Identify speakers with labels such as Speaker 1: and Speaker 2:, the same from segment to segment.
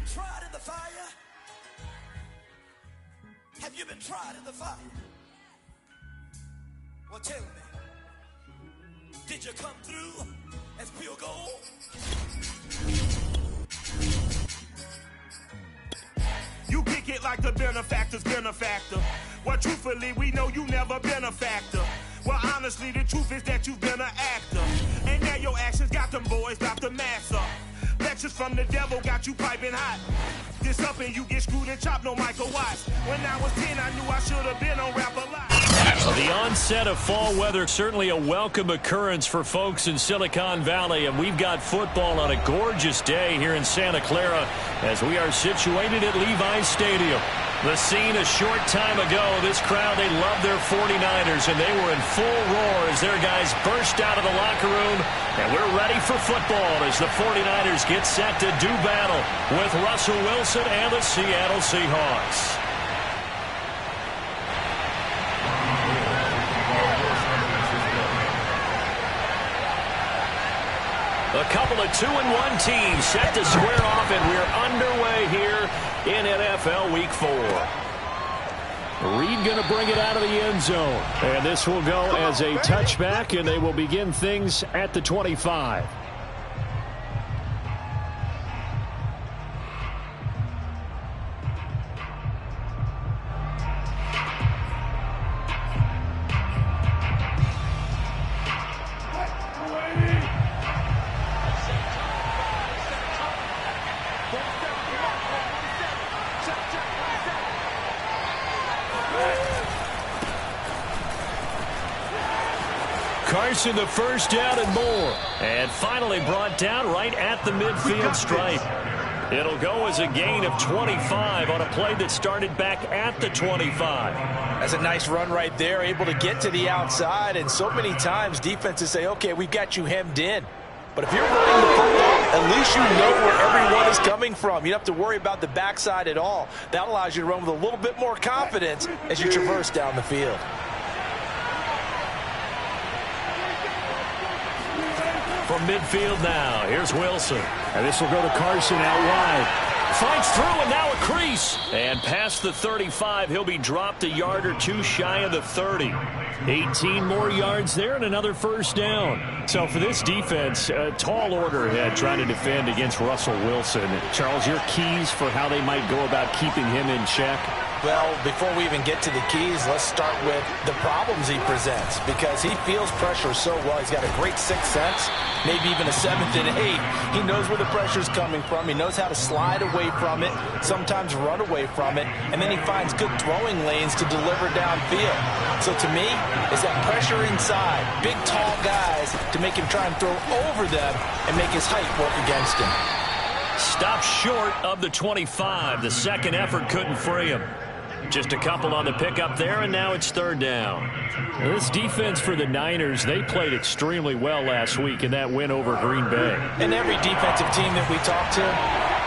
Speaker 1: been tried in the fire? Have you been tried in the fire? Well, tell me, did you come through as pure gold?
Speaker 2: You kick it like the benefactor's benefactor. Well, truthfully, we know you never been a factor. Well, honestly, the truth is that you've been an actor. And now your actions got them boys, got the mass up. Lectures from the devil got you piping hot. This up and you get screwed and chopped, no Michael Watts. When I was 10, I knew I should have been on Rap a Lot.
Speaker 3: The onset of fall weather, certainly a welcome occurrence for folks in Silicon Valley, and we've got football on a gorgeous day here in Santa Clara as we are situated at Levi's Stadium. The scene a short time ago, this crowd, they love their 49ers, and they were in full roar as their guys burst out of the locker room, and we're ready for football as the 49ers get set to do battle with Russell Wilson and the Seattle Seahawks. A couple of 2-1 teams set to square off, and we're underway here in NFL Week 4. Reed going to bring it out of the end zone. And this will go as a touchback, and they will begin things at the 25. Carson the first down and more. And finally brought down right at the midfield stripe. It'll go as a gain of 25 on a play that started back at the 25.
Speaker 4: That's a nice run right there, able to get to the outside. And so many times defenses say, okay, we've got you hemmed in. But if you're running the football, at least you know where everyone is coming from. You don't have to worry about the backside at all. That allows you to run with a little bit more confidence as you traverse down the field.
Speaker 3: From midfield now, here's Wilson. And this will go to Carson out wide. Fights through, and now a crease. And past the 35, he'll be dropped a yard or two shy of the 30. 18 more yards there and another first down. So for this defense, a tall order ahead trying to defend against Russell Wilson. Charles, your keys for how they might go about keeping him in check?
Speaker 4: Well, before we even get to the keys, let's start with the problems he presents, because he feels pressure so well. He's got a great sixth sense, maybe even a seventh and eighth. He knows where the pressure's coming from. He knows how to slide away from it, sometimes run away from it, and then he finds good throwing lanes to deliver downfield. So to me, it's that pressure inside, big, tall guys to make him try and throw over them and make his height work against him.
Speaker 3: Stopped short of the 25. The second effort couldn't free him. Just a couple on the pickup there, and now it's third down. This defense for the Niners, they played extremely well last week in that win over Green Bay.
Speaker 4: And every defensive team that we talk to,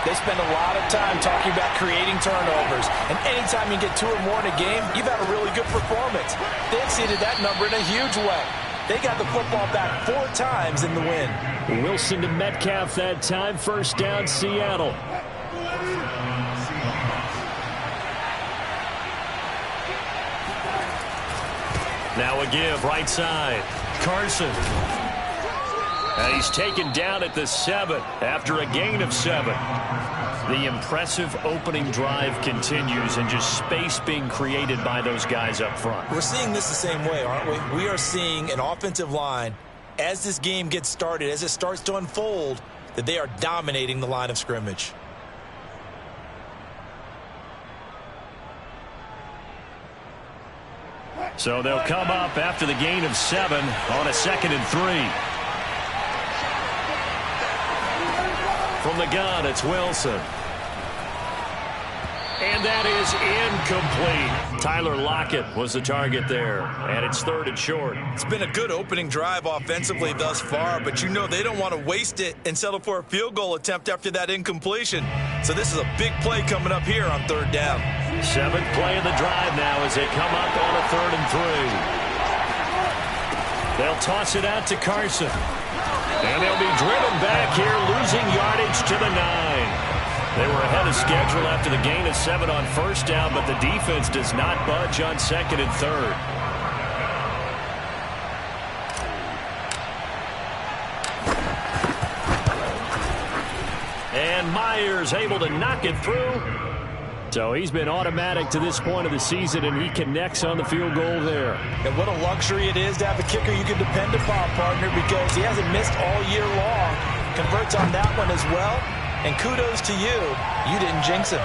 Speaker 4: they spend a lot of time talking about creating turnovers. And anytime you get 2 or more in a game, you've had a really good performance. They exceeded that number in a huge way. They got the football back 4 times in the win.
Speaker 3: Wilson to Metcalf that time. First down, Seattle. Now a give, right side. Carson. And he's taken down at the 7 after a gain of 7. The impressive opening drive continues, and just space being created by those guys up front.
Speaker 4: We're seeing this the same way, aren't we? We are seeing an offensive line, as this game gets started, as it starts to unfold, that they are dominating the line of scrimmage.
Speaker 3: So they'll come up after the gain of 7 on a 2nd and 3. From the gun, it's Wilson. And that is incomplete. Tyler Lockett was the target there, and it's 3rd and short.
Speaker 4: It's been a good opening drive offensively thus far, but you know they don't want to waste it and settle for a field goal attempt after that incompletion. So this is a big play coming up here on 3rd down.
Speaker 3: 7th play of the drive now as they come up on a 3rd and 3. They'll toss it out to Carson. And they'll be driven back here, losing yardage to the 9. They were ahead of schedule after the gain of 7 on first down, but the defense does not budge on second and third. And Myers able to knock it through. So he's been automatic to this point of the season, and he connects on the field goal there.
Speaker 4: And what a luxury it is to have a kicker you can depend upon, partner, because he hasn't missed all year long. Converts on that one as well. And kudos to you. You didn't jinx him.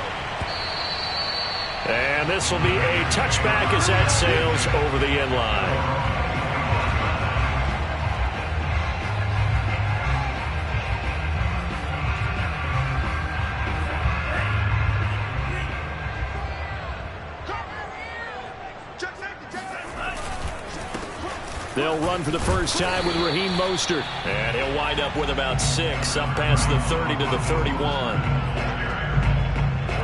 Speaker 3: And this will be a touchback as that sails over the end line. They'll run for the first time with Raheem Mostert. And he'll wind up with about 6, up past the 30 to the 31.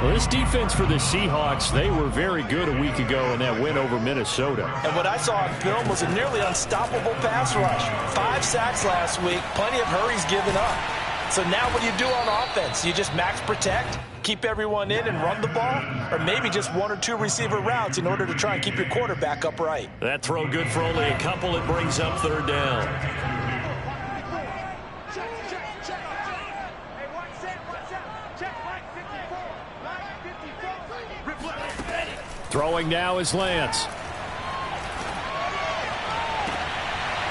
Speaker 3: Well, this defense for the Seahawks, they were very good a week ago in that win over Minnesota.
Speaker 4: And what I saw on film was a nearly unstoppable pass rush. 5 sacks last week, plenty of hurries given up. So now what do you do on offense? You just max protect, keep everyone in and run the ball, or maybe just 1 or 2 receiver routes in order to try and keep your quarterback upright.
Speaker 3: That throw good for only a couple. It brings up third down. Throwing now is Lance.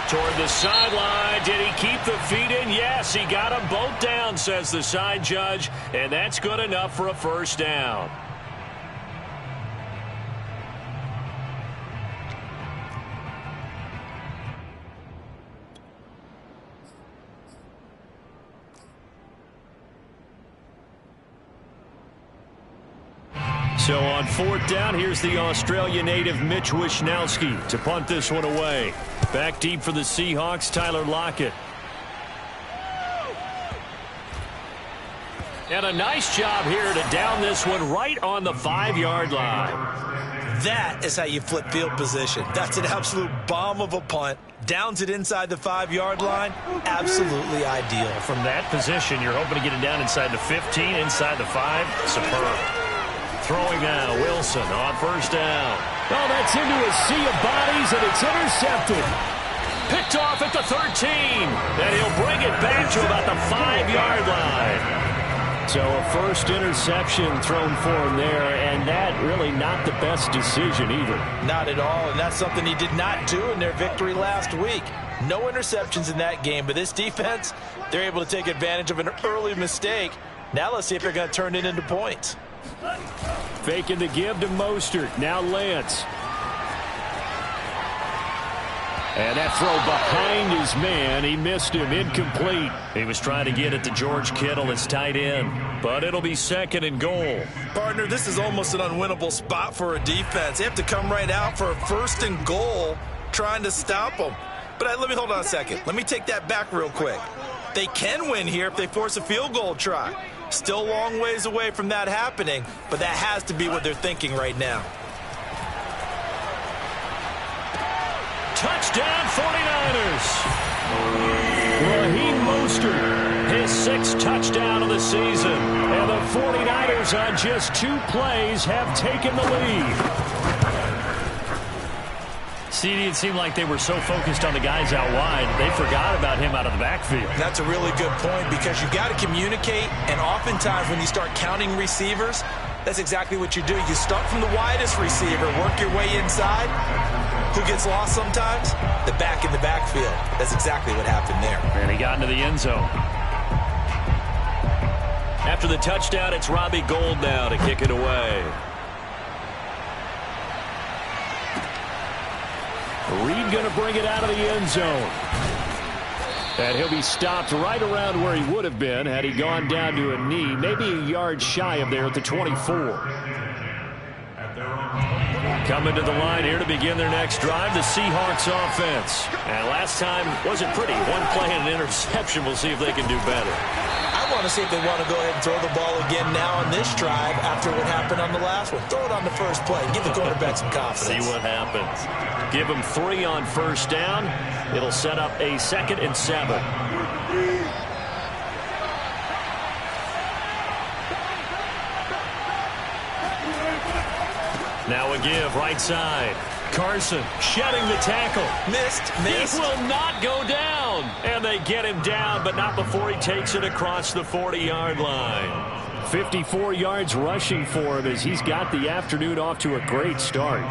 Speaker 3: Toward the sideline. Did he keep the feet in? Yes, he got them both down, says the side judge. And that's good enough for a first down. So on 4th down, here's the Australia native Mitch Wishnowsky to punt this one away. Back deep for the Seahawks, Tyler Lockett. And a nice job here to down this one right on the 5-yard line.
Speaker 4: That is how you flip field position. That's an absolute bomb of a punt. Downs it inside the 5-yard line. Absolutely ideal.
Speaker 3: From that position, you're hoping to get it down inside the 15, inside the 5. Superb. Throwing now, Wilson on first down. Oh, that's into a sea of bodies, and it's intercepted. Picked off at the 13. And he'll bring it back to about the 5-yard line. So a first interception thrown for him there, and that really not the best decision either. Not at all, and that's something he did not do in their victory last week. No interceptions in that game, but this defense, they're able to take advantage of an early mistake. Now let's see if they're going to turn it into points. Faking the give to Mostert. Now Lance. And that throw behind his man. He missed him. Incomplete. He was trying to get it to George Kittle, his tight end. But it'll be 2nd and goal. Partner, this is almost an unwinnable spot for a defense. They have to come right out for a 1st and goal trying to stop them. But let me hold on a second. Let me take that back real quick. They can win here if they force a field goal try. Still a long ways away from that happening, but that has to be what they're thinking right now. Touchdown 49ers. Raheem Mostert, his 6th touchdown of the season. And the 49ers on just 2 plays have taken the lead. See, it seemed like they were so focused on the guys out wide, they forgot about him out of the backfield. That's a really good point because you've got to communicate, and oftentimes when you start counting receivers, that's exactly what you do. You start from the widest receiver, work your way inside. Who gets lost sometimes? The back in the backfield. That's exactly what happened there. And he got into the end zone. After the touchdown, it's Robbie Gould now to kick it away. Reed going to bring it out of the end zone. And he'll be stopped right around where he would have been had he gone down to a knee, maybe a yard shy of there at the 24. Coming to the line here to begin their next drive, the Seahawks offense. And last time wasn't pretty. 1 play and an interception. We'll see if they can do better. I want to see if they want to go ahead and throw the ball again now on this drive after what happened on the last one. Throw it on the first play. Give the quarterback some confidence. See what happens. Give him 3 on first down. It'll set up a 2nd and 7. Now a give right side. Carson shedding the tackle.
Speaker 4: Missed.
Speaker 3: He will not go down. And they get him down, but not before he takes it across the 40-yard line. 54 yards rushing for him as he's got the afternoon off to a great start.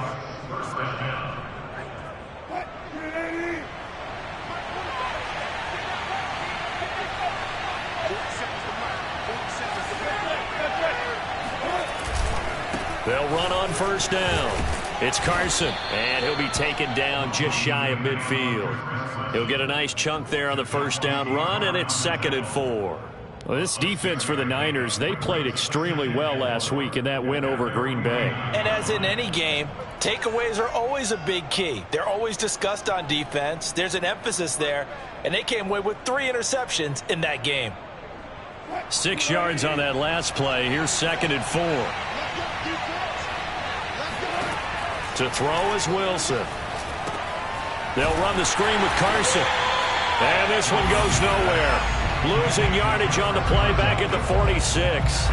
Speaker 3: They'll run on first down. It's Carson, and he'll be taken down just shy of midfield. He'll get a nice chunk there on the first down run, and it's 2nd and 4. Well, this defense for the Niners, they played extremely well last week in that win over Green Bay.
Speaker 4: And as in any game, takeaways are always a big key. They're always discussed on defense. There's an emphasis there, and they came away with 3 interceptions in that game.
Speaker 3: 6 yards on that last play. Here's 2nd and 4. To throw is Wilson. They'll run the screen with Carson. And this one goes nowhere. Losing yardage on the play back at the 46.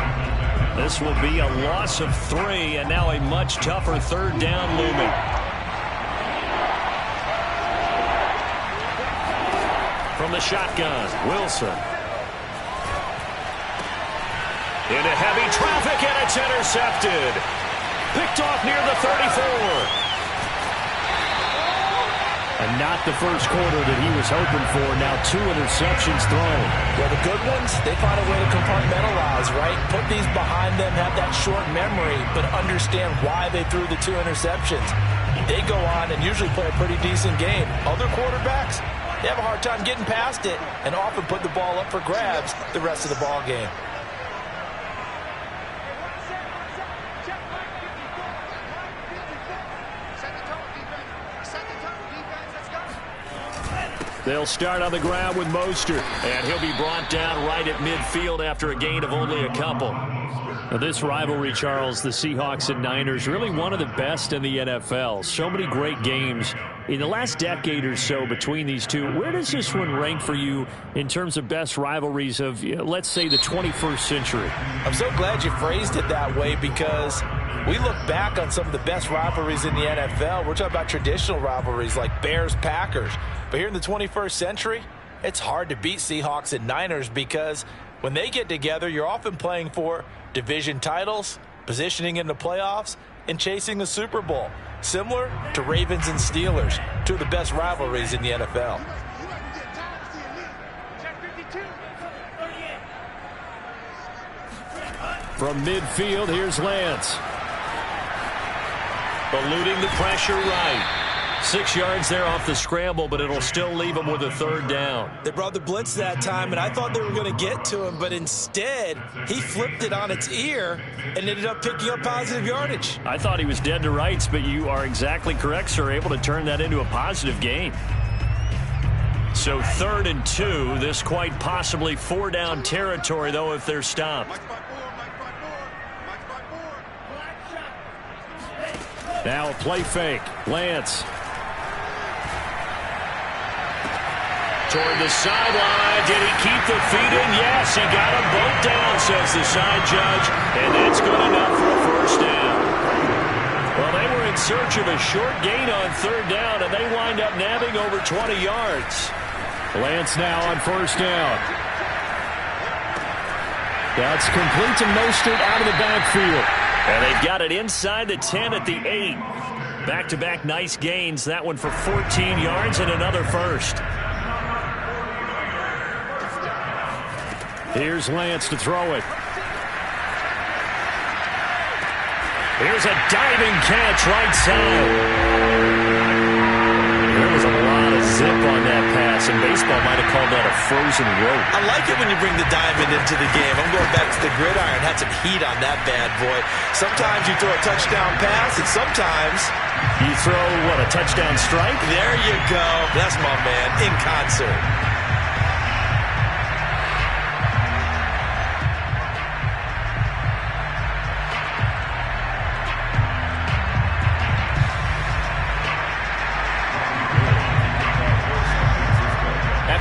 Speaker 3: This will be a loss of 3, and now a much tougher 3rd down looming. From the shotgun, Wilson. Into heavy traffic, and it's intercepted. Picked off near the 34. And not the first quarter that he was hoping for. Now 2 interceptions thrown.
Speaker 4: Well, the good ones, they find a way to compartmentalize, right? Put these behind them, have that short memory, but understand why they threw the 2 interceptions. They go on and usually play a pretty decent game. Other quarterbacks, they have a hard time getting past it and often put the ball up for grabs the rest of the ball game.
Speaker 3: They'll start on the ground with Mostert, and he'll be brought down right at midfield after a gain of only a couple. Now this rivalry, Charles, the Seahawks and Niners, really one of the best in the NFL. So many great games in the last decade or so between these two. Where does this one rank for you in terms of best rivalries of, let's say, the 21st century?
Speaker 4: I'm so glad you phrased it that way because we look back on some of the best rivalries in the NFL. We're talking about traditional rivalries like Bears-Packers. But here in the 21st century, it's hard to beat Seahawks and Niners because when they get together, you're often playing for division titles, positioning in the playoffs, and chasing the Super Bowl. Similar to Ravens and Steelers, 2 of the best rivalries in the NFL.
Speaker 3: From midfield, here's Lance. Eluding the pressure right. 6 yards there off the scramble, but it'll still leave him with a 3rd down.
Speaker 4: They brought the blitz that time, and I thought they were going to get to him, but instead, he flipped it on its ear and ended up picking up positive yardage.
Speaker 3: I thought he was dead to rights, but you are exactly correct, sir, able to turn that into a positive gain. So 3rd and 2, this quite possibly 4-down territory, though, if they're stopped. Now a play fake. Lance. Toward the sideline. Did he keep the feet in? Yes, he got them both down, says the side judge. And that's good enough for a 1st down. Well, they were in search of a short gain on 3rd down, and they wind up nabbing over 20 yards. Lance now on 1st down. That's complete to Mostert out of the backfield. And they've got it inside the 10 at the 8. Back-to-back nice gains. That one for 14 yards and another 1st. Here's Lance to throw it. Here's a diving catch right side. There was a lot of zip on that pass, and baseball might have called that a frozen rope.
Speaker 4: I like it when you bring the diamond into the game. I'm going back to the gridiron. Had some heat on that bad boy. Sometimes you throw a touchdown pass, and sometimes
Speaker 3: you throw, what, a touchdown strike?
Speaker 4: There you go. That's my man, in concert.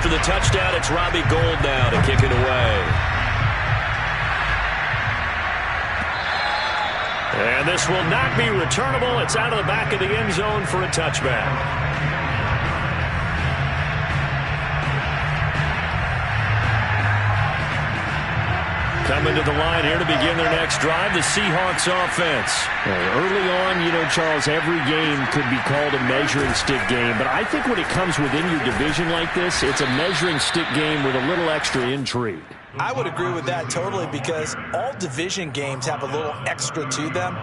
Speaker 3: After the touchdown, it's Robbie Gould now to kick it away. And this will not be returnable. It's out of the back of the end zone for a touchback. Coming to the line here to begin their next drive, the Seahawks offense. Early on, you know, Charles, every game could be called a measuring stick game. But I think when it comes within your division like this, it's a measuring stick game with a little extra intrigue.
Speaker 4: I would agree with that totally because all division games have a little extra to them.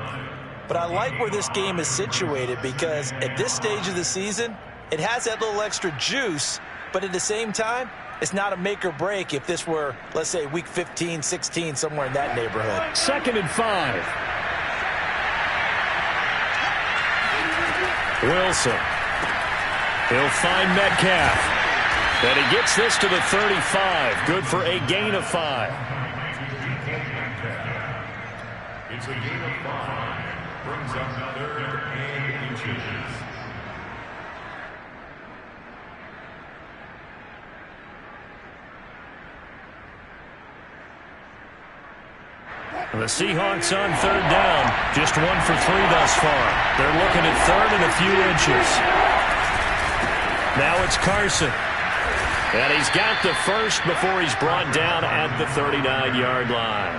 Speaker 4: But I like where this game is situated because at this stage of the season, it has that little extra juice. But at the same time, it's not a make or break if this were, let's say, week 15, 16, somewhere in that neighborhood.
Speaker 3: 2nd and 5. Wilson. He'll find Metcalf. And he gets this to the 35. Good for a gain of 5.
Speaker 5: It's a gain of 5. Brings up 3rd and inches.
Speaker 3: The Seahawks on 3rd down. Just 1 for 3 thus far. They're looking at 3rd and a few inches. Now it's Carson. And he's got the first before he's brought down at the 39-yard line.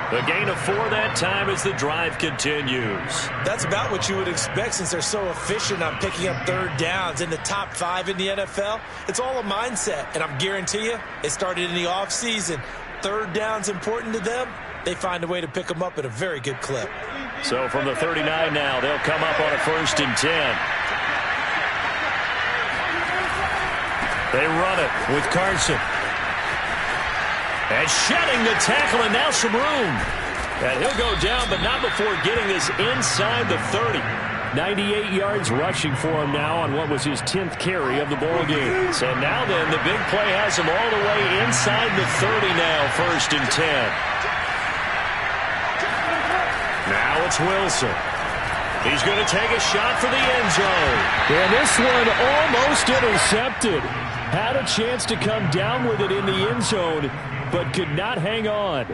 Speaker 3: The gain of 4 that time as the drive continues.
Speaker 4: That's about what you would expect since they're so efficient on picking up 3rd downs in the top 5 in the NFL. It's all a mindset, and I'm guarantee you it started in the offseason. 3rd down's important to them. They find a way to pick them up at a very good clip.
Speaker 3: So from the 39 now, they'll come up on a 1st and 10. They run it with Carson. And shedding the tackle, and now some room. And he'll go down, but not before getting this inside the 30. 98 yards rushing for him now on what was his 10th carry of the ball game. So now then, the big play has him all the way inside the 30 now, 1st and 10. Now it's Wilson. He's going to take a shot for the end zone. And this one almost intercepted. Had a chance to come down with it in the end zone, but could not hang on.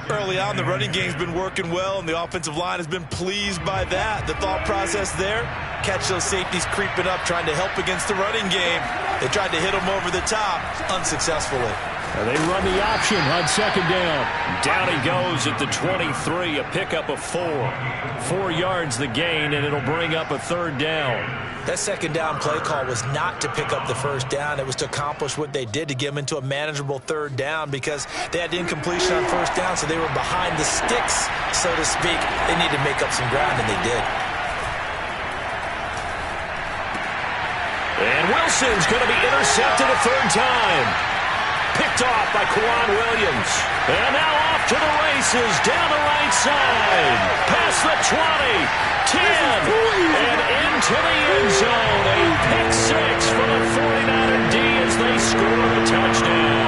Speaker 4: Early on, the running game's been working well, and the offensive line has been pleased by that. The thought process there, catch those safeties creeping up, trying to help against the running game. They tried to hit them over the top, unsuccessfully.
Speaker 3: And they run the option on 2nd down. Down he goes at the 23, a pickup of 4. 4 yards the gain, and it'll bring up a 3rd down.
Speaker 4: That 2nd down play call was not to pick up the 1st down. It was to accomplish what they did to get them into a manageable 3rd down because they had incompletion on 1st down, so they were behind the sticks, so to speak. They needed to make up some ground, and they did.
Speaker 3: And Wilson's going to be intercepted a 3rd time. Picked off by Quan Williams. And now off to the races down the right side. Past the 20, 10, and into the end zone. A pick 6 for the 49er D as they score the touchdown.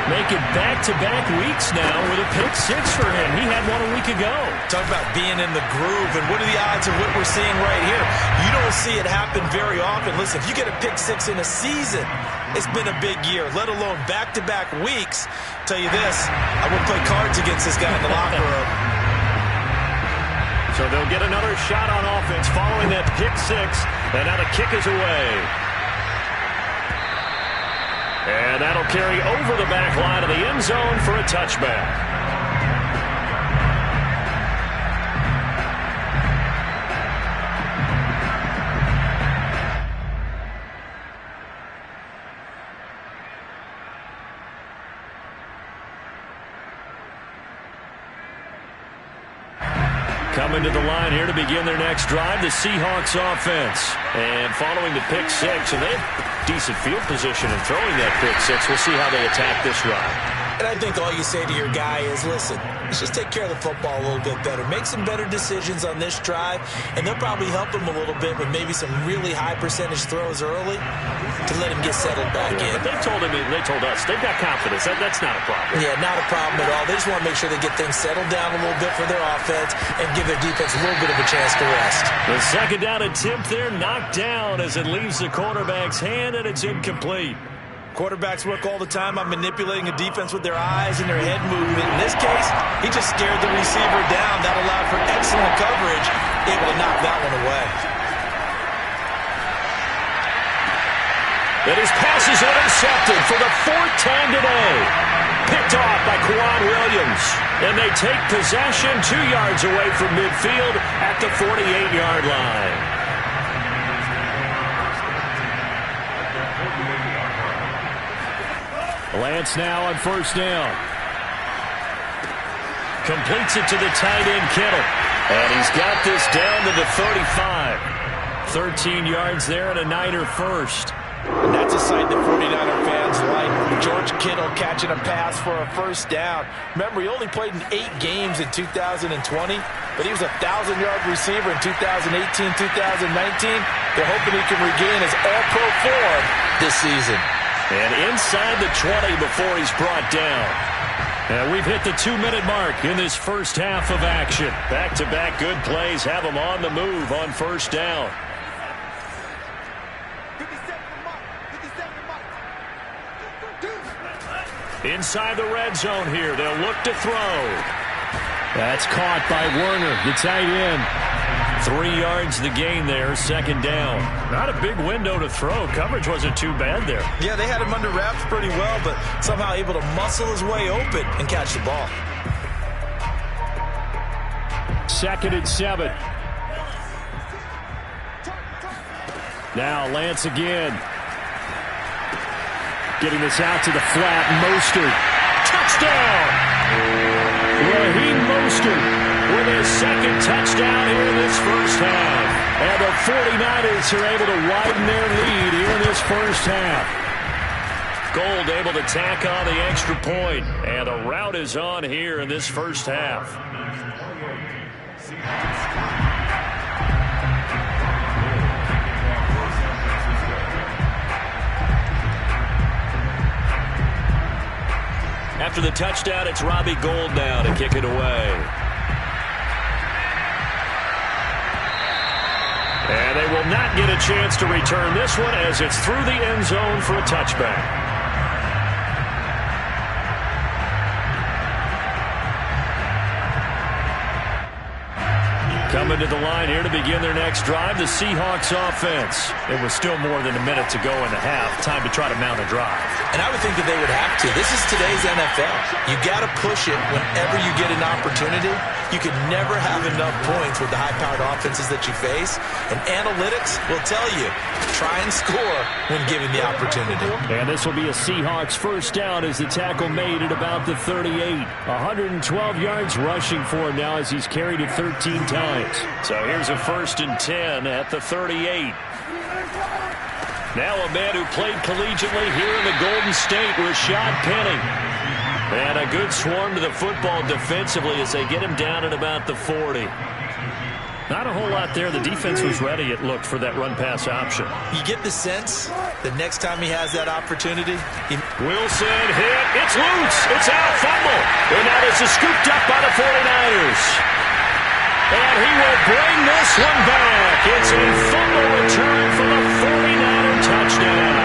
Speaker 3: Making back-to-back weeks now with a pick 6 for him. He had one a week ago.
Speaker 4: Talk about being in the groove, and what are the odds of what we're seeing right here? You don't see it happen very often. Listen, if you get a pick 6 in a season, it's been a big year, let alone back-to-back weeks. Tell you this, I wouldn't play cards against this guy in the locker room.
Speaker 3: So they'll get another shot on offense following that pick 6, and now the kick is away. And that'll carry over the back line of the end zone for a touchback. Coming to the line here to begin their next drive, the Seahawks offense. And following the pick 6, and they have decent field position in throwing that pick 6. We'll see how they attack this drive.
Speaker 4: And I think all you say to your guy is, listen, let's just take care of the football a little bit better. Make some better decisions on this drive, and they'll probably help him a little bit with maybe some really high percentage throws early to let him get settled back in.
Speaker 3: But they told us, they've got confidence. That's not a problem.
Speaker 4: Yeah, not a problem at all. They just want to make sure they get things settled down a little bit for their offense and give their defense a little bit of a chance to rest.
Speaker 3: The 2nd down attempt there knocked down as it leaves the quarterback's hand, and it's incomplete.
Speaker 4: Quarterbacks work all the time on manipulating a defense with their eyes and their head movement. In this case, he just stared the receiver down. That allowed for excellent coverage, able to knock that one away.
Speaker 3: And his pass is intercepted for the fourth time today. Picked off by Quan Williams. And they take possession 2 yards away from midfield at the 48-yard line. Lance now on first down. Completes it to the tight end, Kittle. And he's got this down to the 35. 13 yards there and a Niner first.
Speaker 4: And that's a sight that 49er fans like. George Kittle catching a pass for a first down. Remember, he only played in 8 games in 2020, but he was a 1,000-yard receiver in 2018, 2019. They're hoping he can regain his all-pro form this season.
Speaker 3: And inside the 20 before he's brought down. And we've hit the 2-minute mark in this first half of action. Back-to-back good plays have them on the move on first down. Inside the red zone here. They'll look to throw. That's caught by Werner, the tight end. 3 yards the gain there, second down. Not a big window to throw. Coverage wasn't too bad there.
Speaker 4: Yeah, they had him under wraps pretty well, but somehow able to muscle his way open and catch the ball.
Speaker 3: 2nd and 7. Now Lance again. Getting this out to the flat. Mostert. Touchdown! Raheem Mostert with his second touchdown here in this first half. And the 49ers are able to widen their lead here in this first half. Gold able to tack on the extra point. And the rout is on here in this first half. After the touchdown, it's Robbie Gould now to kick it away. And they will not get a chance to return this one as it's through the end zone for a touchback. Coming to the line here to begin their next drive, the Seahawks offense. It was still more than a minute to go in the half. Time to try to mount a drive.
Speaker 4: And I would think that they would have to. This is today's NFL. You got to push it whenever you get an opportunity. You can never have enough points with the high-powered offenses that you face. And analytics will tell you, try and score when given the opportunity.
Speaker 3: And this will be a Seahawks first down as the tackle made at about the 38. 112 yards rushing for him now as he's carried it 13 times. So here's a 1st and 10 at the 38. Now a man who played collegiately here in the Golden State, Rashad Penny. And a good swarm to the football defensively as they get him down at about the 40. Not a whole lot there. The defense was ready, it looked, for that run-pass option.
Speaker 4: You get the sense that next time he has that opportunity,
Speaker 3: Wilson hit. It's loose. It's out. Fumble. And now this is scooped up by the 49ers. And he will bring this one back. It's a fumble return for the 49er touchdown.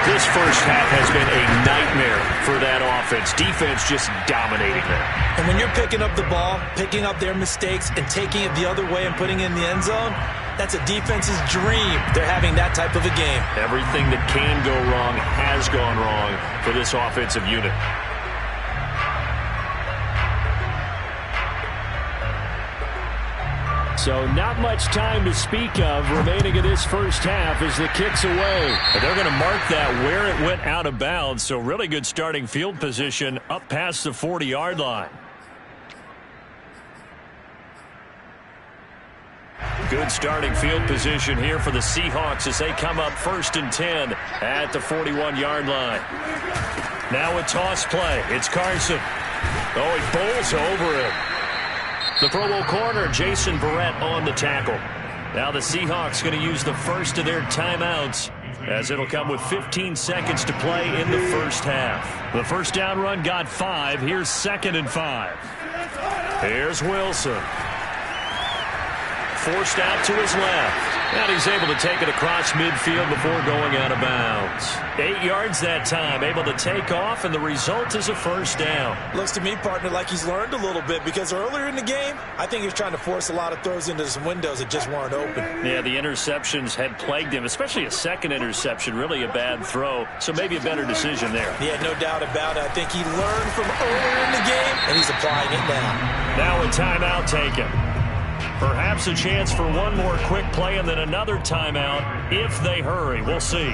Speaker 3: This first half has been a nightmare for that offense. Defense just dominating them.
Speaker 4: And when you're picking up the ball, picking up their mistakes, and taking it the other way and putting it in the end zone, that's a defense's dream. They're having that type of a game.
Speaker 3: Everything that can go wrong has gone wrong for this offensive unit. So not much time to speak of remaining in this first half as the kick's away. And they're going to mark that where it went out of bounds. So really good starting field position up past the 40-yard line. Good starting field position here for the Seahawks as they come up 1st and 10 at the 41-yard line. Now a toss play. It's Carson. Oh, he bowls over him. The Pro Bowl corner, Jason Barrett, on the tackle. Now the Seahawks going to use the first of their timeouts as it'll come with 15 seconds to play in the first half. The first down run got 5. Here's 2nd and 5. Here's Wilson. Forced out to his left. And he's able to take it across midfield before going out of bounds. 8 yards that time, able to take off, and the result is a first down.
Speaker 4: Looks to me, partner, like he's learned a little bit, because earlier in the game, I think he was trying to force a lot of throws into some windows that just weren't open.
Speaker 3: Yeah, the interceptions had plagued him, especially a second interception, really a bad throw, so maybe a better decision there.
Speaker 4: Yeah, no doubt about it. I think he learned from earlier in the game, and he's applying it now.
Speaker 3: Now a timeout taken. Perhaps a chance for one more quick play and then another timeout if they hurry. We'll see.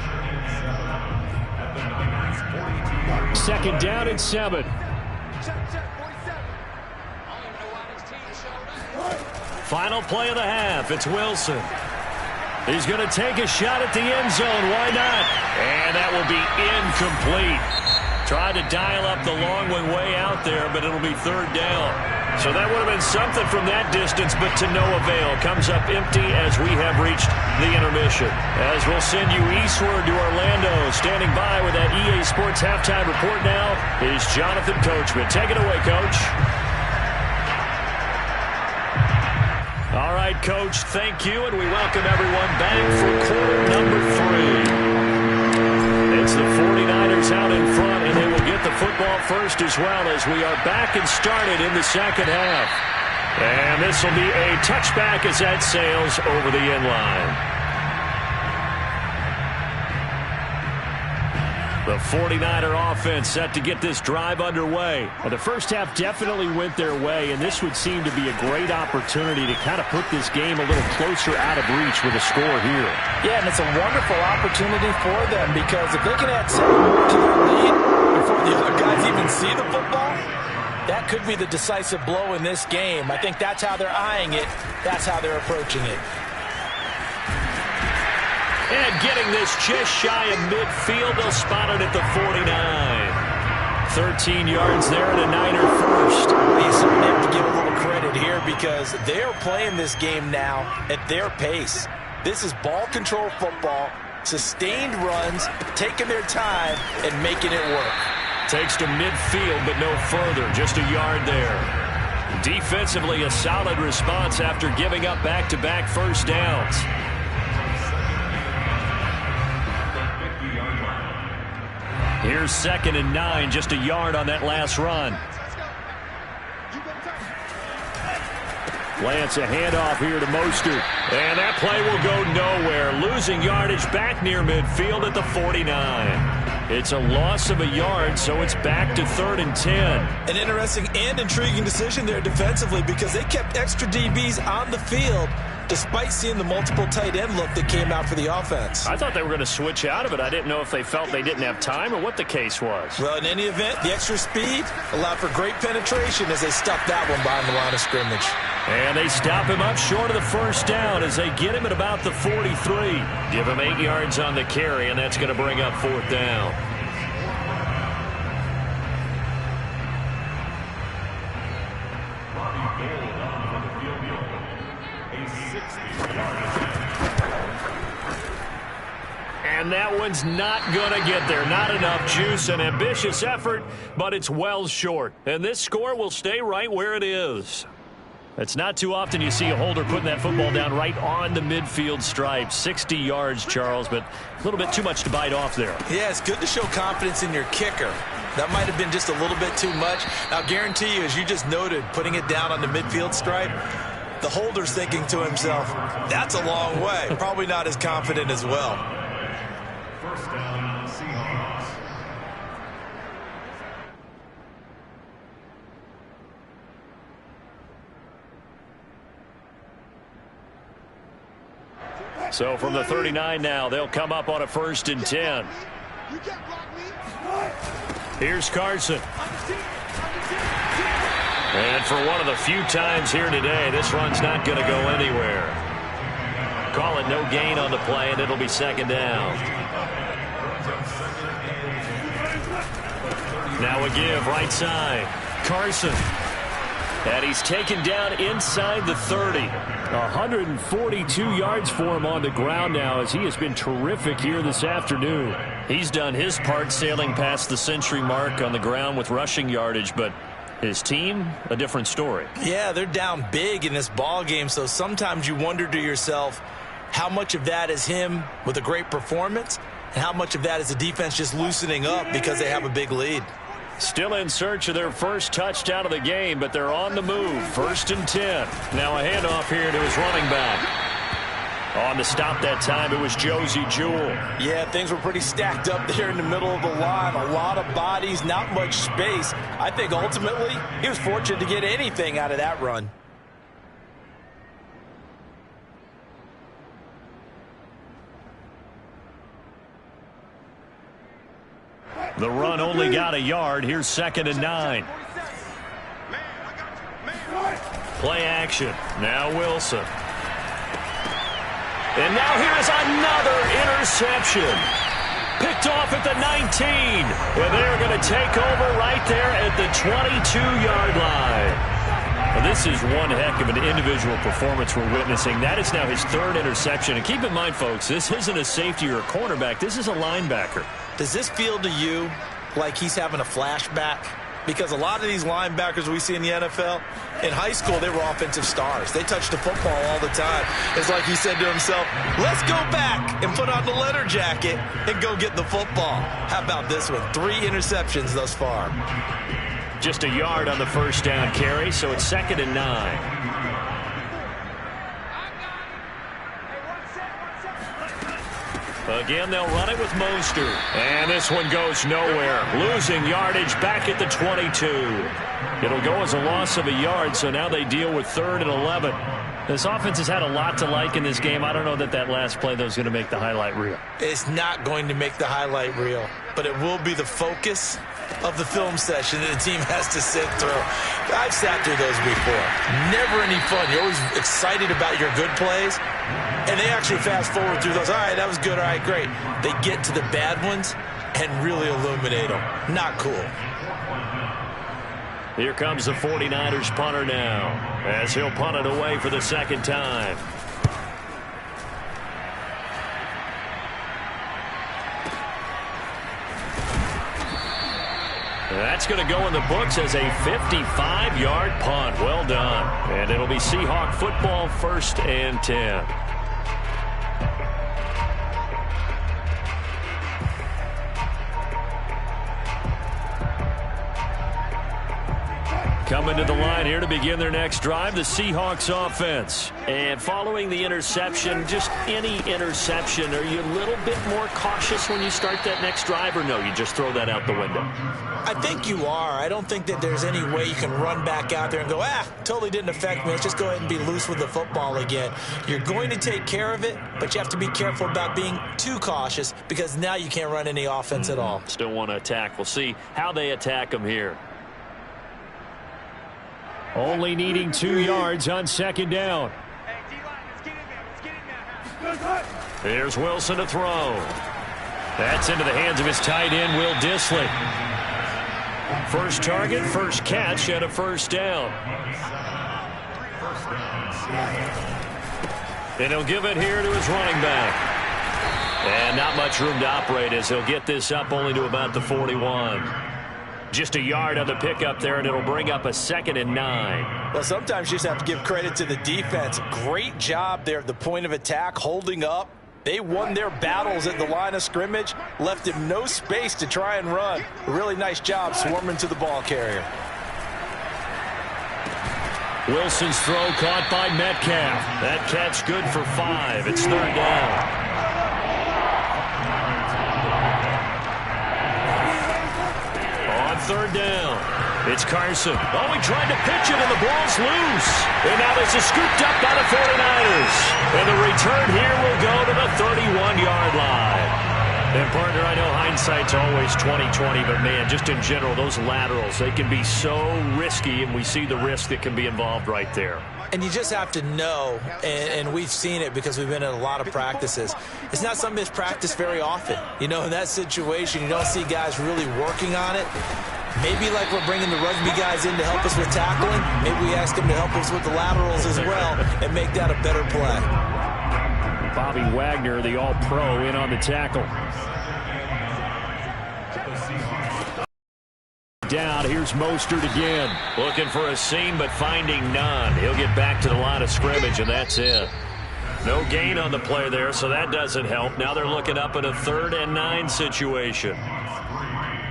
Speaker 3: Second down and 7. Final play of the half. It's Wilson. He's going to take a shot at the end zone. Why not? And that will be incomplete. Tried to dial up the long one way out there, but it'll be third down. So that would have been something from that distance, but to no avail. Comes up empty as we have reached the intermission. As we'll send you eastward to Orlando. Standing by with that EA Sports halftime report now is Jonathan Coachman. Take it away, Coach. All right, Coach, thank you, and we welcome everyone back for quarter number 3. It's the 49ers out in front, and they will get the football first as well as we are back and started in the second half. And this will be a touchback as that sails over the end line. The 49er offense set to get this drive underway. And the first half definitely went their way, and this would seem to be a great opportunity to kind of put this game a little closer out of reach with a score here.
Speaker 4: Yeah, and it's a wonderful opportunity for them, because if they can add 7 more to their lead before the other guys even see the football, that could be the decisive blow in this game. I think that's how they're eyeing it. That's how they're approaching it.
Speaker 3: And getting this just shy of midfield, they'll spot it at the 49. 13 yards there and a Niner first.
Speaker 4: You certainly have to give a little credit here, because they're playing this game now at their pace. This is ball control football, sustained runs, taking their time and making it work.
Speaker 3: Takes to midfield, but no further, just a yard there. Defensively, a solid response after giving up back-to-back first downs. Here's 2nd and 9, just a yard on that last run. Lance, a handoff here to Mostert. And that play will go nowhere. Losing yardage back near midfield at the 49. It's a loss of a yard, so it's back to 3rd and 10.
Speaker 4: An interesting and intriguing decision there defensively, because they kept extra DBs on the field despite seeing the multiple tight end look that came out for the offense.
Speaker 3: I thought they were going to switch out of it. I didn't know if they felt they didn't have time or what the case was.
Speaker 4: Well, in any event, the extra speed allowed for great penetration as they stuffed that one behind the line of scrimmage.
Speaker 3: And they stop him up short of the first down as they get him at about the 43. Give him 8 yards on the carry, and that's going to bring up 4th down. And that one's not going to get there. Not enough juice. An ambitious effort, but it's well short. And this score will stay right where it is. It's not too often you see a holder putting that football down right on the midfield stripe. 60 yards, Charles, but a little bit too much to bite off there.
Speaker 4: Yeah, it's good to show confidence in your kicker. That might have been just a little bit too much. I'll guarantee you, as you just noted, putting it down on the midfield stripe, the holder's thinking to himself, that's a long way. Probably not as confident as well.
Speaker 5: First down, Seahawks.
Speaker 3: So from the 39 now, they'll come up on a 1st and 10. Here's Carson. And for one of the few times here today, this run's not going to go anywhere. Call it no gain on the play, and it'll be 2nd down. Now a give, right side. Carson. And he's taken down inside the 30. 142 yards for him on the ground now, as he has been terrific here this afternoon. He's done his part sailing past the century mark on the ground with rushing yardage, but his team, a different story.
Speaker 4: Yeah, they're down big in this ball game, so sometimes you wonder to yourself, How much of that is him with a great performance, and how much of that is the defense just loosening up because they have a big lead?
Speaker 3: Still in search of their first touchdown of the game, but they're on the move. 1st and 10. Now a handoff here to his running back. On the stop that time, it was Josie Jewell.
Speaker 4: Yeah, things were pretty stacked up there in the middle of the line. A lot of bodies, not much space. I think ultimately he was fortunate to get anything out of that run.
Speaker 3: The run only got a yard. Here's 2nd and 9. Play action. Now Wilson. And now here's another interception. Picked off at the 19. And they're going to take over right there at the 22-yard line. Well, this is one heck of an individual performance we're witnessing. That is now his 3rd interception. And keep in mind, folks, this isn't a safety or a cornerback. This is a linebacker.
Speaker 4: Does this feel to you like he's having a flashback? Because a lot of these linebackers we see in the NFL, in high school, they were offensive stars. They touched the football all the time. It's like he said to himself, let's go back and put on the leather jacket and go get the football. How about this one? 3 interceptions thus far.
Speaker 3: Just a yard on the first down carry, so it's 2nd and 9. Again, they'll run it with Mostert. And this one goes nowhere. Losing yardage back at the 22. It'll go as a loss of a yard, so now they deal with 3rd and 11. This offense has had a lot to like in this game. I don't know that last play, though, is going to make the highlight reel.
Speaker 4: It's not going to make the highlight reel, but it will be the focus of the film session that the team has to sit through. I've sat through those before. Never any fun. You're always excited about your good plays, and they actually fast forward through those. All right, that was good. All right, great. They get to the bad ones and really illuminate them. Not cool.
Speaker 3: Here comes the 49ers punter now, as he'll punt it away for the 2nd time. That's going to go in the books as a 55-yard punt. Well done. And it'll be Seahawk football, 1st and 10. Coming to the line here to begin their next drive, the Seahawks offense. And following the interception, just any interception, are you a little bit more cautious when you start that next drive, or no, you just throw that out the window?
Speaker 4: I think you are. I don't think that there's any way you can run back out there and go, totally didn't affect me. Let's just go ahead and be loose with the football again. You're going to take care of it, but you have to be careful about being too cautious because now you can't run any offense at all.
Speaker 3: Still want to attack. We'll see how they attack them here. Only needing 2 yards on 2nd down. Here's Wilson to throw. That's into the hands of his tight end, Will Dissly. First target, first catch, and a 1st down. And he'll give it here to his running back. And not much room to operate as he'll get this up only to about the 41. Just a yard on the pickup there, and it'll bring up a 2nd and 9.
Speaker 4: Well, sometimes you just have to give credit to the defense. Great job there at the point of attack, holding up. They won their battles at the line of scrimmage, left him no space to try and run. A really nice job swarming to the ball carrier.
Speaker 3: Wilson's throw caught by Metcalf. That catch good for 5. It's 3rd down. On 3rd down, it's Carson. Oh, he tried to pitch it, and the ball's loose. And now this is scooped up by the 49ers. And the return here will go to the 31-yard line. And, partner, I know hindsight's always 20/20, but, man, just in general, those laterals, they can be so risky, and we see the risk that can be involved right there.
Speaker 4: And you just have to know, and we've seen it because we've been in a lot of practices, it's not something that's practiced very often. You know, in that situation, you don't see guys really working on it. Maybe like we're bringing the rugby guys in to help us with tackling, maybe we ask them to help us with the laterals as well and make that a better play.
Speaker 3: Bobby Wagner, the all-pro, in on the tackle. Down, here's Mostert again. Looking for a seam, but finding none. He'll get back to the line of scrimmage, and that's it. No gain on the play there, so that doesn't help. Now they're looking up at a 3rd and 9 situation.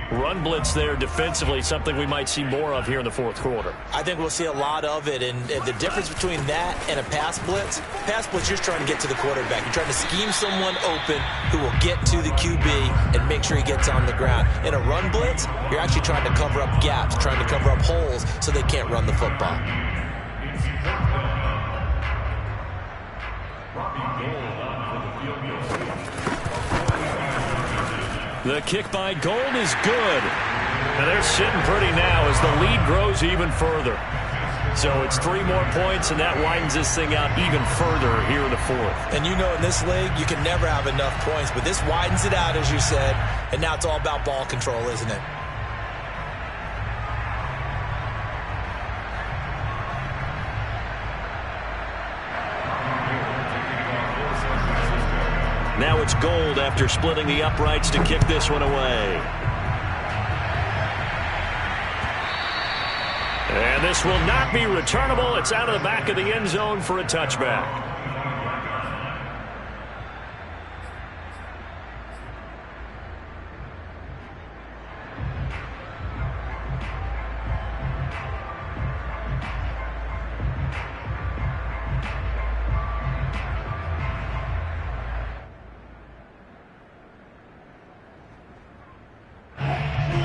Speaker 3: Run blitz there defensively, something we might see more of here in the 4th quarter.
Speaker 4: I think we'll see a lot of it, and the difference between that and a pass blitz, you're just trying to get to the quarterback. You're trying to scheme someone open who will get to the QB and make sure he gets on the ground. In a run blitz, you're actually trying to cover up gaps, trying to cover up holes so they can't run the football.
Speaker 3: The kick by Gold is good. Now they're sitting pretty now as the lead grows even further. So it's 3 more points, and that widens this thing out even further here in the 4th.
Speaker 4: And you know in this league, you can never have enough points, but this widens it out, as you said, and now it's all about ball control, isn't it?
Speaker 3: Now it's Gold after splitting the uprights to kick this one away. And this will not be returnable. It's out of the back of the end zone for a touchback.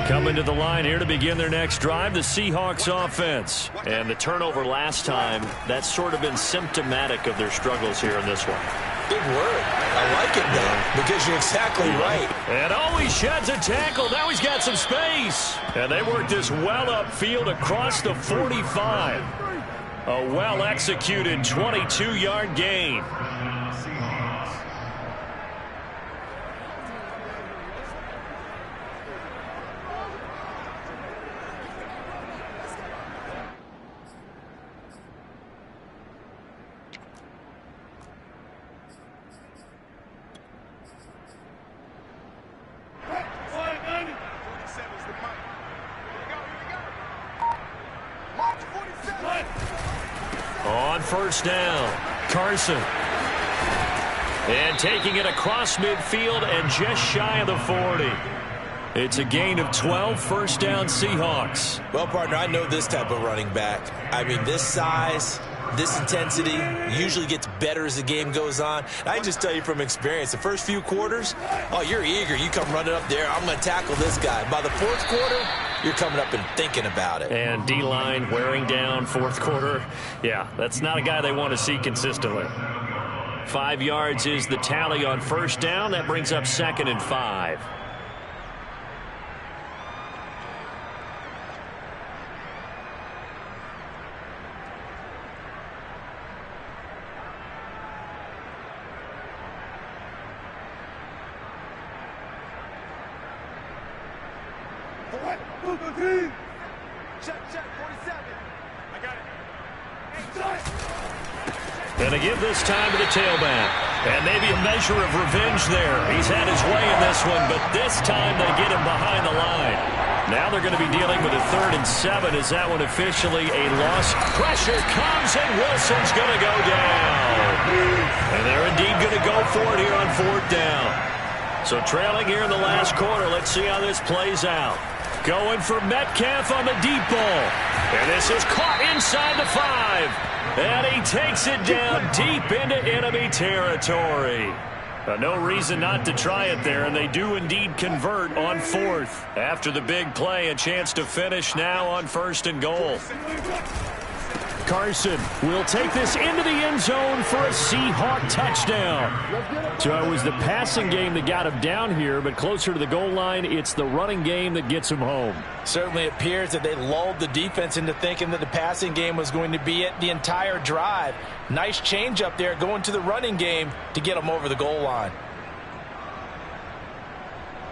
Speaker 3: Coming to the line here to begin their next drive, the Seahawks offense. And the turnover last time, that's sort of been symptomatic of their struggles here in this one.
Speaker 4: Big word. I like it, though, because you're exactly right.
Speaker 3: And he sheds a tackle. Now he's got some space. And they work this well upfield across the 45. A well-executed 22-yard gain. On first down, Carson. And taking it across midfield and just shy of the 40. It's a gain of 12, first down Seahawks.
Speaker 4: Well, partner, I know this type of running back. I mean, this size, this intensity usually gets better as the game goes on. I can just tell you from experience, the first few quarters, oh, you're eager. You come running up there, I'm going to tackle this guy. By the 4th quarter, you're coming up and thinking about it.
Speaker 3: And D-line wearing down 4th quarter. Yeah, that's not a guy they want to see consistently. 5 yards is the tally on first down. That brings up 2nd and 5. And they give this time to the tailback. And maybe a measure of revenge there. He's had his way in this one, but this time they get him behind the line. Now they're going to be dealing with a 3rd and 7. Is that one officially a loss? Pressure comes, and Wilson's going to go down. And they're indeed going to go for it here on 4th down. So trailing here in the last quarter. Let's see how this plays out. Going for Metcalf on the deep ball. And this is caught inside the 5. And he takes it down deep into enemy territory. No reason not to try it there, and they do indeed convert on 4th. After the big play, a chance to finish now on 1st and goal. Carson will take this into the end zone for a Seahawk touchdown. So it was the passing game that got him down here, but closer to the goal line, it's the running game that gets him home.
Speaker 4: Certainly appears that they lulled the defense into thinking that the passing game was going to be it the entire drive. Nice change up there going to the running game to get them over the goal line.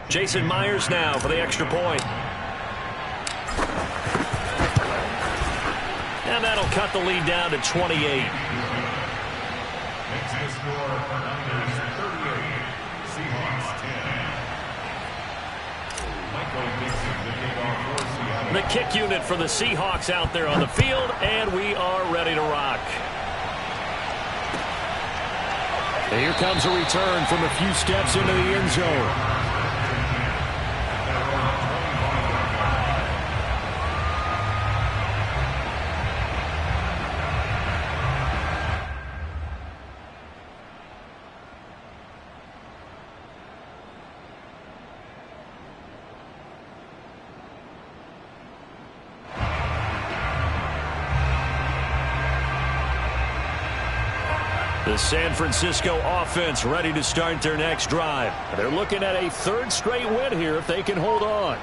Speaker 3: Jason Myers now for the extra point. And that'll cut the lead down to 28.
Speaker 5: Makes the score Fernandez 38, Seahawks 10. Michael Dixon, the kickoff for Seattle.
Speaker 3: The kick unit for the Seahawks out there on the field, and we are ready to rock. And here comes a return from a few steps into the end zone. The San Francisco offense ready to start their next drive. They're looking at a third straight win here if they can hold on.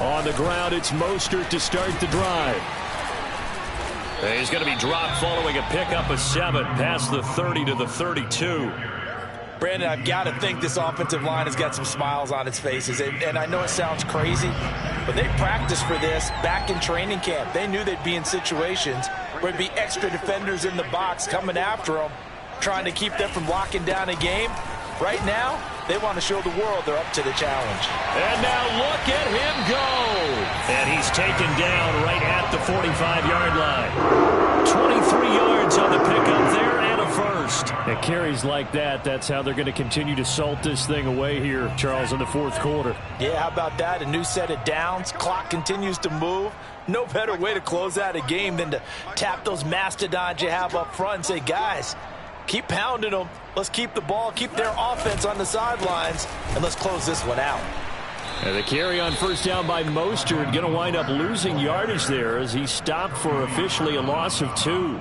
Speaker 3: On the ground, it's Mostert to start the drive. He's going to be dropped following a pickup of 7 past the 30 to the 32.
Speaker 4: Brandon, I've got to think this offensive line has got some smiles on its faces. And I know it sounds crazy, but they practiced for this back in training camp. They knew they'd be in situations where there'd be extra defenders in the box coming after them, trying to keep them from locking down a game. Right now, they want to show the world they're up to the challenge.
Speaker 3: And now look at him go. And he's taken down right at the 45-yard line. 23 yards on the pickup there and a first. At carries like that, that's how they're going to continue to salt this thing away here, Charles, in the fourth quarter.
Speaker 4: Yeah, how about that? A new set of downs. Clock continues to move. No better way to close out a game than to tap those mastodons you have up front and say, guys, keep pounding them. Let's keep the ball, keep their offense on the sidelines, and let's close this one out.
Speaker 3: And the carry on first down by Mostert, going to wind up losing yardage there as he stopped for officially a loss of 2.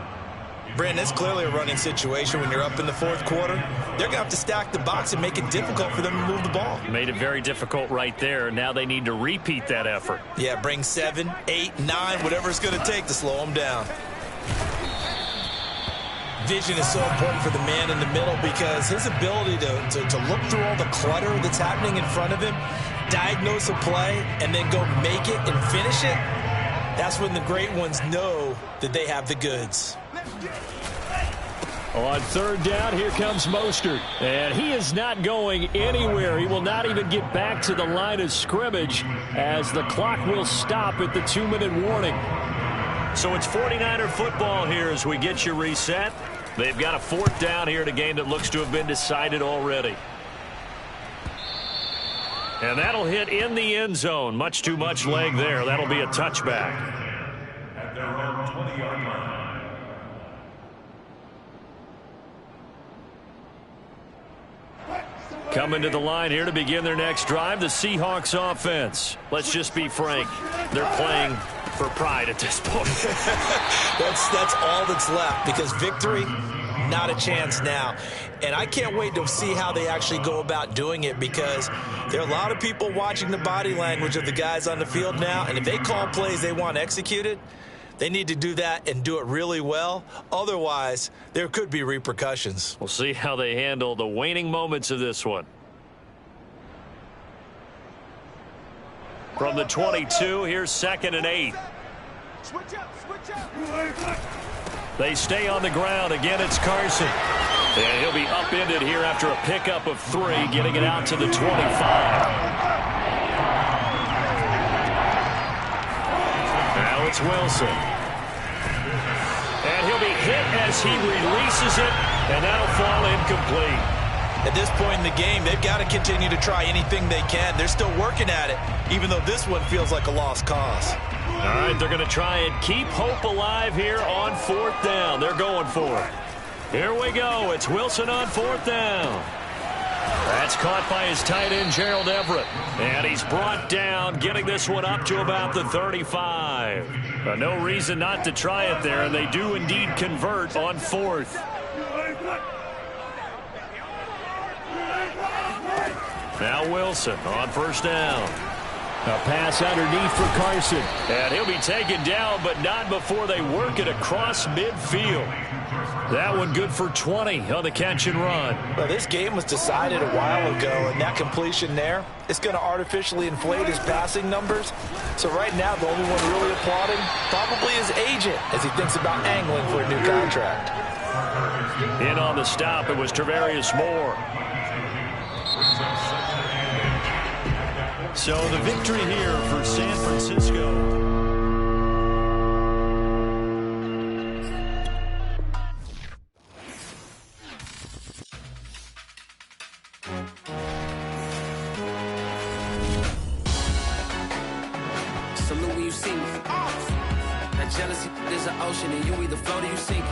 Speaker 4: Brandon, it's clearly a running situation when you're up in the fourth quarter. They're going to have to stack the box and make it difficult for them to move the ball.
Speaker 3: Made it very difficult right there. Now they need to repeat that effort.
Speaker 4: Yeah, bring 7, 8, 9, whatever it's going to take to slow them down. Vision is so important for the man in the middle because his ability to look through all the clutter that's happening in front of him, diagnose a play, and then go make it and finish it, that's when the great ones know that they have the goods.
Speaker 3: On third down, here comes Mostert. And he is not going anywhere. He will not even get back to the line of scrimmage as the clock will stop at the 2-minute warning. So it's 49er football here as we get you reset. They've got a fourth down here in a game that looks to have been decided already. And that'll hit in the end zone. Much too much leg there. That'll be a touchback.
Speaker 5: At their own 20-yard line.
Speaker 3: Coming to the line here to begin their next drive, the Seahawks offense. Let's just be frank. They're playing for pride at this point.
Speaker 4: That's all that's left because victory, not a chance now. And I can't wait to see how they actually go about doing it because there are a lot of people watching the body language of the guys on the field now. And if they call plays they want executed, they need to do that and do it really well. Otherwise, there could be repercussions.
Speaker 3: We'll see how they handle the waning moments of this one. From the 22, here's 2nd and 8. They stay on the ground. Again, it's Carson. And he'll be upended here after a pickup of 3, getting it out to the 25. Now it's Wilson. And he'll be hit as he releases it, and that'll fall incomplete.
Speaker 4: At this point in the game, they've got to continue to try anything they can. They're still working at it, even though this one feels like a lost cause.
Speaker 3: All right, they're going to try and keep hope alive here on 4th down. They're going for it. Here we go. It's Wilson on 4th down. That's caught by his tight end, Gerald Everett. And he's brought down, getting this one up to about the 35. No reason not to try it there, and they do indeed convert on 4th. Now Wilson on 1st down. A pass underneath for Carson. And he'll be taken down, but not before they work it across midfield. That one good for 20 on the catch and run.
Speaker 4: Well, this game was decided a while ago, and that completion there is going to artificially inflate his passing numbers. So right now, the only one really applauding probably his agent as he thinks about angling for a new contract.
Speaker 3: In on the stop, it was Travarius Moore. So the victory here for San Francisco.
Speaker 6: salute when you see me. That jealousy is an ocean, and you either float or you sink.